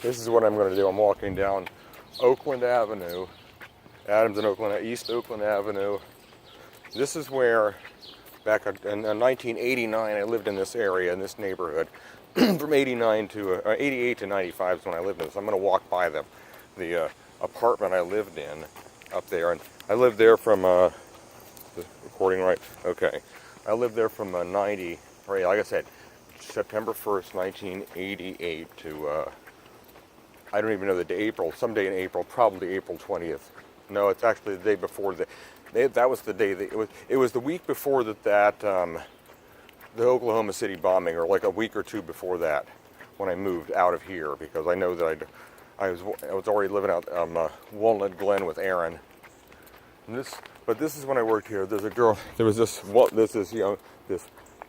This is what I'm going to do. I'm walking down Oakland Avenue, Adams and Oakland, East Oakland Avenue. This is where, back in 1989, I lived in this area, in this neighborhood. From 89 to 88 to 95 is when I lived in this. I'm going to walk by the apartment I lived in up there, and I lived there from recording right. Okay, I lived there from 90. Right, like I said, September 1st, 1988 to I don't even know the day. April, someday in April, probably April 20th. No, it's actually the day before that was the day it was the week before the Oklahoma City bombing, or like a week or two before that, when I moved out of here, because I know that I was already living out Walnut Glen with Aaron. But this is when I worked here. There's a girl. There was this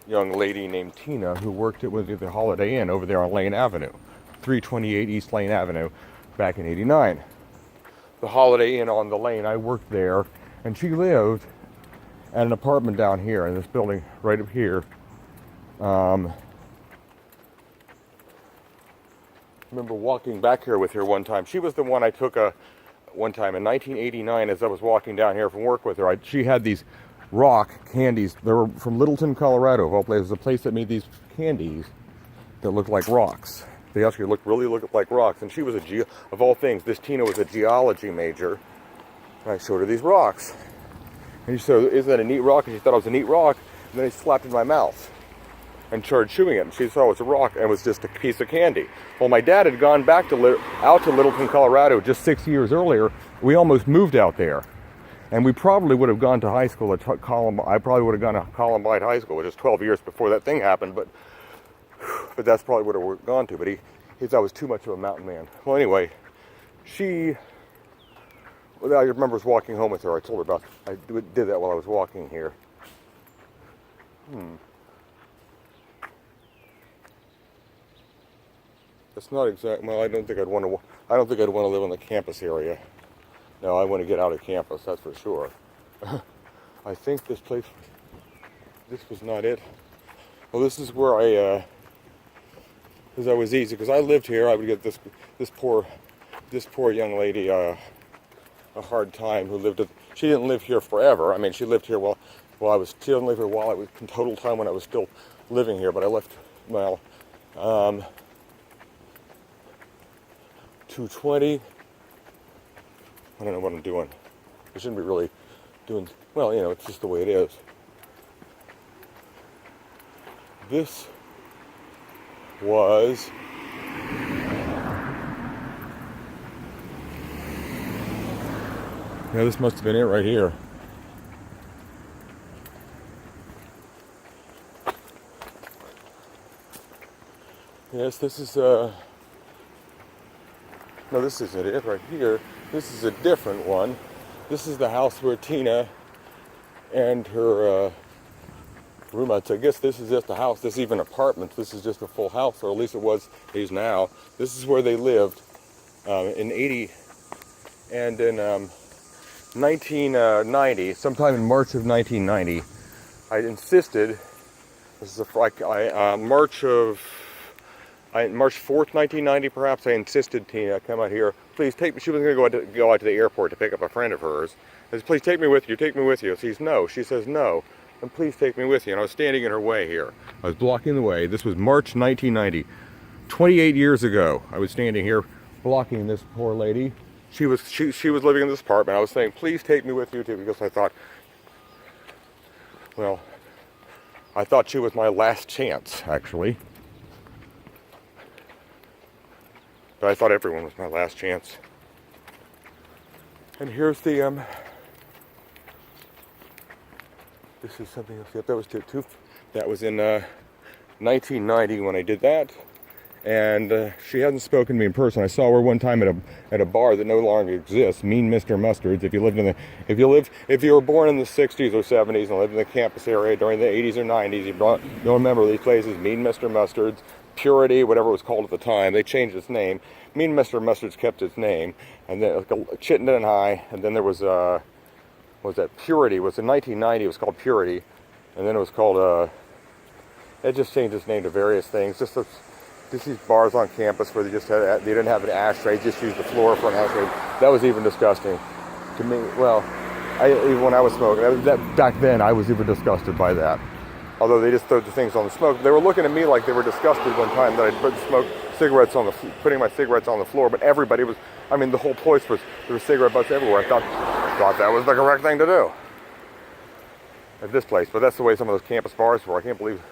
young lady named Tina who worked at the Holiday Inn over there on Lane Avenue, 328 East Lane Avenue, back in '89. The Holiday Inn on the Lane. I worked there, and she lived at an apartment down here in this building right up here. I remember walking back here with her one time. She was the one I took one time in 1989 as I was walking down here from work with her. She had these rock candies. They were from Littleton, Colorado, of all places. A place that made these candies that looked like rocks. They actually really looked like rocks. And she was of all things, this Tina was a geology major. And I showed her these rocks. And she said, "Isn't that a neat rock?" And she thought it was a neat rock. And then I slapped it in my mouth and started chewing it. And she saw it was a rock, and it was just a piece of candy. Well, my dad had gone back out to Littleton, Colorado just 6 years earlier. We almost moved out there. And we probably would have gone to high school at Columbine. I probably would have gone to Columbine High School, which is 12 years before that thing happened. But that's probably what I would have gone to. But he thought I was too much of a mountain man. Well, anyway, I remember I was walking home with her. I told her about, I did that while I was walking here. It's not exact. Well, I don't think I'd want to live on the campus area. No, I want to get out of campus, that's for sure. I think this was not it. Well, this is where because I was easy, because I lived here. I would get this poor young lady a hard time who she didn't live here forever. I mean, she lived here she didn't live here while I was in total time when I was still living here, but I left, 220. I don't know what I'm doing. I shouldn't be really doing, well, it's just the way it is. This was this must have been it right here. Yes, this is no, this isn't it right here. This is a different one. This is the house where Tina and her roommates, I guess this is just a house. This is even apartments. This is just a full house, or at least it is now. This is where they lived in 80 and in 1990, sometime in March of 1990. I insisted, this is March 4th, 1990, perhaps, I insisted Tina come out here. Please take me. She was going to go out to the airport to pick up a friend of hers. I said, "Please take me with you. Take me with you." She says no. And please take me with you. And I was standing in her way here. I was blocking the way. This was March 1990. 28 years ago, I was standing here blocking this poor lady. She was living in this apartment. I was saying, "Please take me with you," too, because I thought she was my last chance, actually. But I thought everyone was my last chance. And here's the this is something else. Yep, that was that was in 1990 when I did that. And she hasn't spoken to me in person. I saw her one time at a bar that no longer exists, Mean Mr. Mustard's. If you were born in the 60s or 70s and lived in the campus area during the 80s or 90s, you'll remember these places: Mean Mr. Mustard's, Purity, whatever it was called at the time. They changed its name. Mean Mr. Mustard's kept its name, and then Chittenden High, and then there was Purity? Was in 1990. It was called Purity, and then it was called it just changed its name to various things. Just just these bars on campus where they didn't have an ashtray, just used the floor for an ashtray. That was even disgusting to me. Well, even when I was smoking, back then I was even disgusted by that. Although they just threw the things on the smoke, they were looking at me like they were disgusted one time that I putting my cigarettes on the floor. But everybody was, I mean, the whole place was, there were cigarette butts everywhere. I thought that was the correct thing to do at this place. But that's the way some of those campus bars were. I can't believe.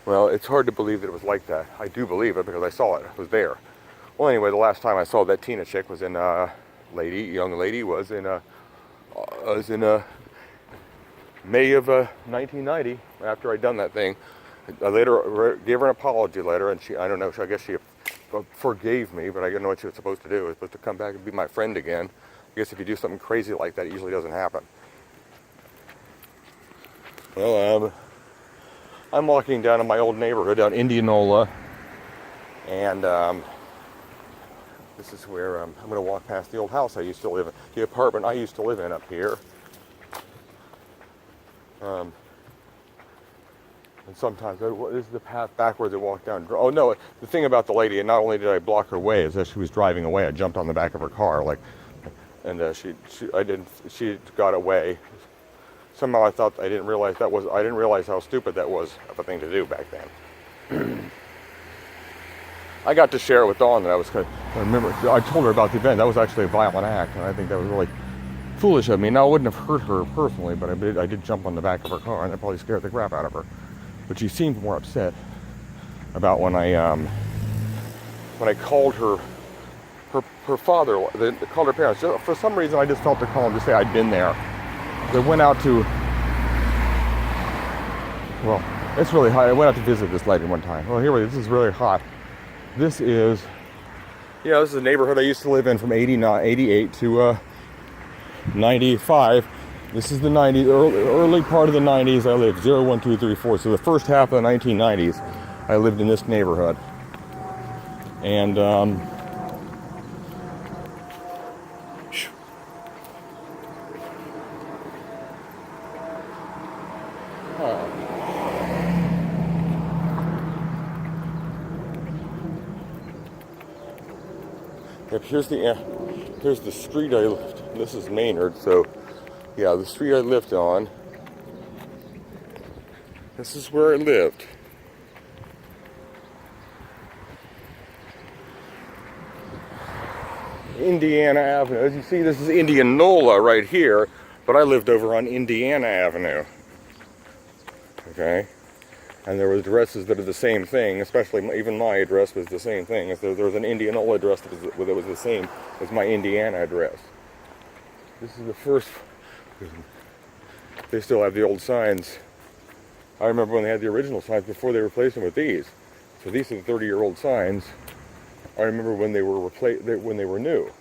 Well, it's hard to believe that it was like that. I do believe it because I saw it. It was there. Well, anyway, the last time I saw that Tina chick was in young lady was in May of 1990. After I'd done that thing, I later gave her an apology letter, and I don't know. I guess she forgave me, but I didn't know what she was supposed to do. It was supposed to come back and be my friend again. I guess if you do something crazy like that, it usually doesn't happen. Well, I'm walking down in my old neighborhood down Indianola, and this is where I'm going to walk past the old house I used to live in, the apartment I used to live in up here. And sometimes this is the path backwards I walk down. Oh no! The thing about the lady, and not only did I block her way, is as she was driving away, I jumped on the back of her car, and she got away. Somehow I didn't realize how stupid that was of a thing to do back then. I got to share it with Dawn that I told her about the event. That was actually a violent act, and I think that was really foolish of me. Now, I wouldn't have hurt her personally, but I did jump on the back of her car, and that probably scared the crap out of her. But she seemed more upset about when I called her father, called her parents. For some reason, I just felt to call them to say I'd been there. They went out to, well, it's really hot. I went out to visit this lady one time. Well, this is really hot. This is a neighborhood I used to live in from 88 to 95. This is the 90s, early part of the 90s. I lived 0, 1, 2, 3, 4. So the first half of the 1990s, I lived in this neighborhood. And yep, here's the street I lived. This is Maynard, so yeah, the street I lived on. This is where I lived. Indiana Avenue. As you see, this is Indianola right here, but I lived over on Indiana Avenue. Okay? And there were addresses that are the same thing, especially even my address was the same thing. There was an Indianola address that was the same as my Indiana address. This is the first. They still have the old signs. I remember when they had the original signs before they replaced them with these. So these are the 30-year-old signs. I remember when they were when they were new.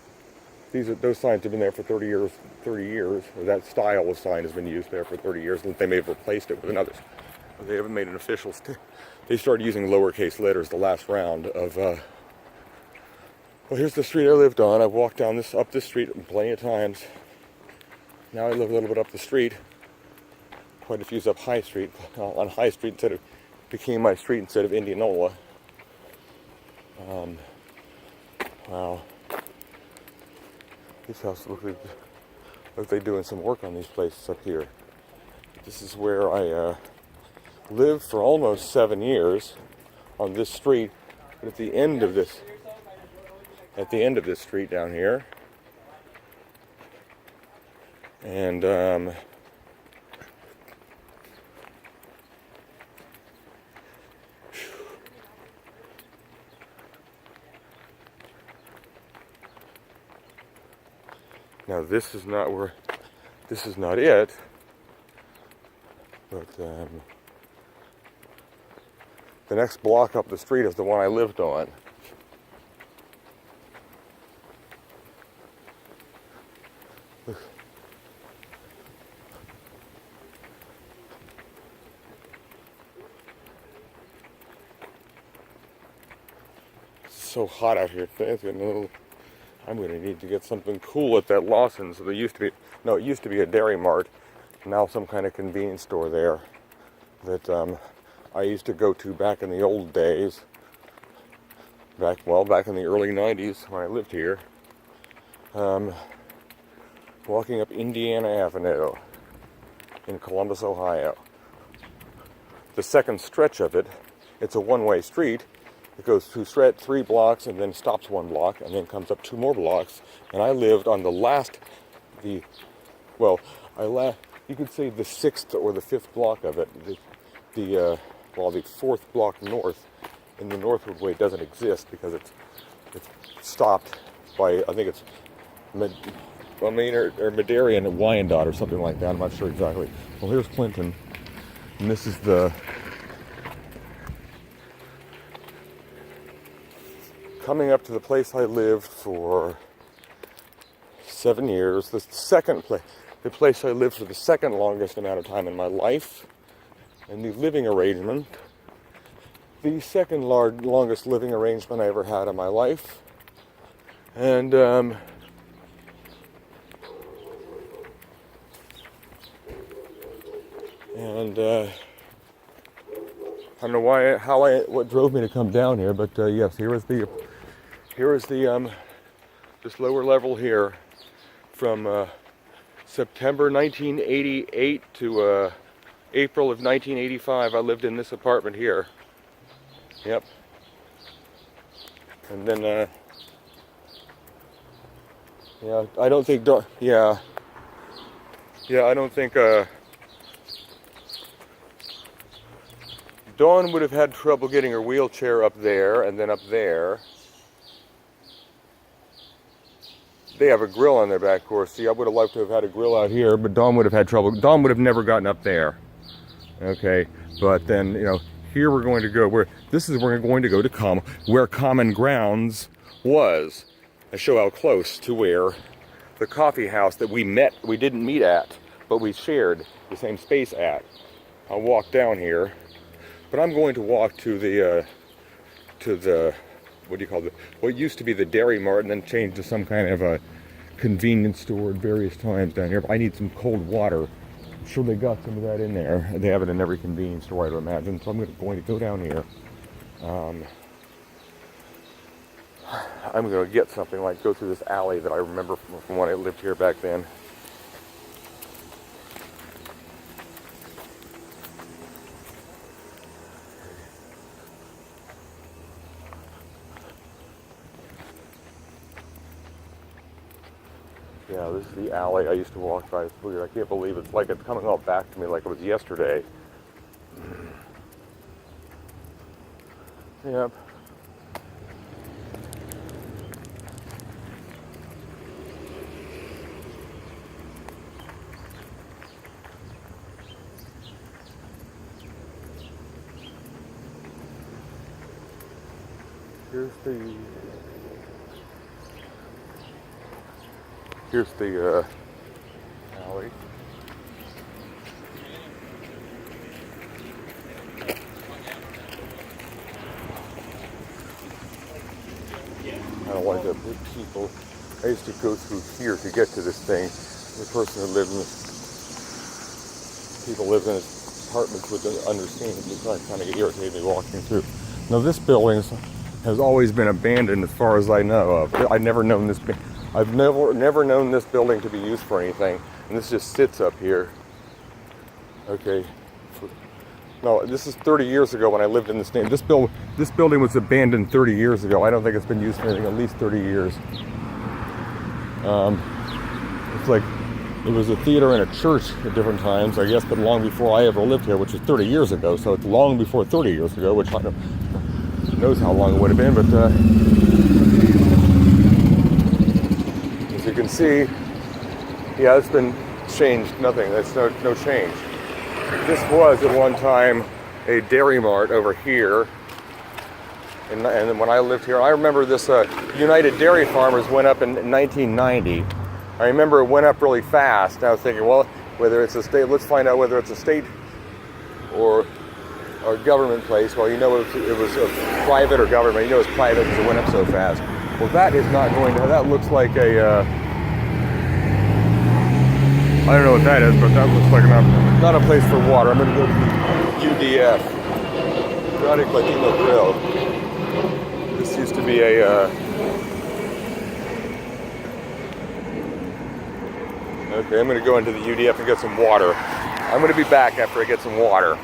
Those signs have been there for 30 years. 30 years, or that style of sign has been used there for 30 years, and they may have replaced it with another. They haven't made an official. They started using lowercase letters the last round of. Well, here's the street I lived on. I've walked up this street plenty of times. Now I live a little bit up the street. Quite a few's up High Street. On High Street, became my street instead of Indianola. Wow. These houses look like they're doing some work on these places up here. This is where I lived for almost 7 years on this street. But at the end of this street down here, and now this is not it, but the next block up the street is the one I lived on. It's so hot out here. I'm going to need to get something cool at that Lawson's. So it used to be a Dairy Mart. Now some kind of convenience store there that I used to go to back in the old days. back in the early 90s when I lived here. Walking up Indiana Avenue in Columbus, Ohio. The second stretch of it, it's a one-way street. It goes through 3 blocks and then stops 1 block and then comes up 2 more blocks. And I lived on the you could say the 6th or the 5th block of it. The 4th block north in the Northwood Way doesn't exist because it's stopped by, I think it's Medarian and Wyandotte or something like that. I'm not sure exactly. Well, here's Clinton, and this is coming up to the place I lived for 7 years. The place I lived for the second longest amount of time in my life, and the living arrangement, the second longest living arrangement I ever had in my life, and I don't know what drove me to come down here, but yes, here is the this lower level here from September 1988 to April of 1985. I lived in this apartment here. Yep. And then I don't think Dawn would have had trouble getting her wheelchair up there, and then up there. They have a grill on their back course. See, I would have liked to have had a grill out here, but Dawn would have had trouble. Dawn would have never gotten up there. Okay, but then, here we're going to go, we're going to go to where Common Grounds was. I show how close to where the coffee house that we didn't meet at, but we shared the same space at. I'll walk down here. But I'm going to walk to the what used to be the Dairy Mart and then changed to some kind of a convenience store at various times down here. But I need some cold water. I'm sure they got some of that in there. They have it in every convenience store, I'd imagine. So I'm going to go down here. I'm going to get something, like go through this alley that I remember from when I lived here back then. Yeah, this is the alley I used to walk by. It's weird. I can't believe it's like it's coming all back to me like it was yesterday. Yep. Here's the alley. I don't like the big people. I used to go through here to get to this thing. The person who lived in people lived in his apartments would understand it. It kind of irritated me walking through. Now this building has always been abandoned as far as I know of. I've never known this building to be used for anything, and this just sits up here. Okay. No, this is 30 years ago when I lived in this name. This building was abandoned 30 years ago. I don't think it's been used for anything at least 30 years. It's like it was a theater and a church at different times, I guess, but long before I ever lived here, which is 30 years ago. So it's long before 30 years ago, which I don't knows how long it would have been, but as you can see, yeah, it's been changed. Nothing. That's no change. This was at one time a Dairy Mart over here, and then when I lived here, I remember this United Dairy Farmers went up in 1990. I remember it went up really fast. I was thinking, well, whether it's a state, let's find out whether it's a state or government place. Well, it was private or government. It's private because it went up so fast. Well, that is not going to. That looks like a. I don't know what that is, but that looks like not a place for water. I'm going to go to UDF, United Latino Grill. This used to be a... Okay, I'm going to go into the UDF and get some water. I'm going to be back after I get some water.